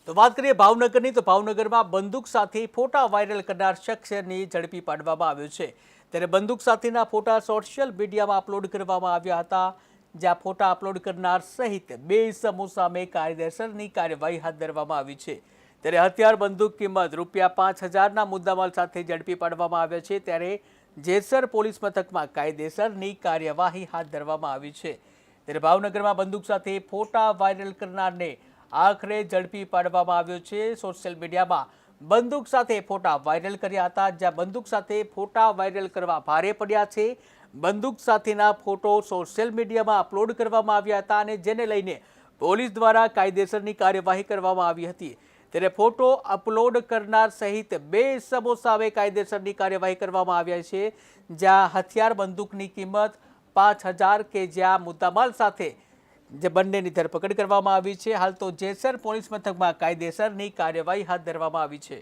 તો વાત કરીએ ભાવનગરની, તો ભાવનગરમાં બંદૂક સાથે ફોટા વાયરલ કરનાર શખ્સને ઝડપી પાડવામાં આવ્યો છે। ત્યારે બંદૂક સાથેના ફોટા સોશિયલ મીડિયામાં અપલોડ કરવામાં આવ્યા હતા, જ્યાં ફોટા અપલોડ કરનાર સહિત 2 ઇસમો સામે કાયદેસરની કાર્યવાહી હાથ ધરવામાં આવી છે। ત્યારે હથિયાર બંદૂક કિંમત ₹5000ના મુદ્દામાલ સાથે ઝડપી પાડવામાં આવ્યા છે। ત્યારે જેસર પોલીસ મથકમાં કાયદેસરની કાર્યવાહી હાથ ધરવામાં આવી છે। ત્યારે ભાવનગરમાં બંદૂક સાથે ફોટા વાયરલ કરનારને આખરે ઝડપી પાડવામાં આવ્યો છે। સોશિયલ મીડિયામાં બંદૂક સાથે ફોટા વાયરલ કર્યા હતા, જ્યાં બંદૂક સાથે ફોટા વાયરલ કરવા ભારે પડ્યા છે। બંદૂક સાથેના ફોટો સોશિયલ મીડિયામાં અપલોડ કરવામાં આવ્યા હતા અને જેને લઈને પોલીસ દ્વારા કાયદેસરની કાર્યવાહી કરવામાં આવી હતી। ત્યારે ફોટો અપલોડ કરનાર સહિત 2 ઇસમો સામે કાયદેસરની કાર્યવાહી કરવામાં આવ્યા છે, જ્યાં હથિયાર બંદૂકની કિંમત 5000 કે જ્યાં મુદ્દામાલ સાથે જે બંનેની ધરપકડ કરવામાં આવી છે। હાલ તો જેસર પોલીસ મથકમાં કાયદેસરની કાર્યવાહી હાથ ધરવામાં આવી છે।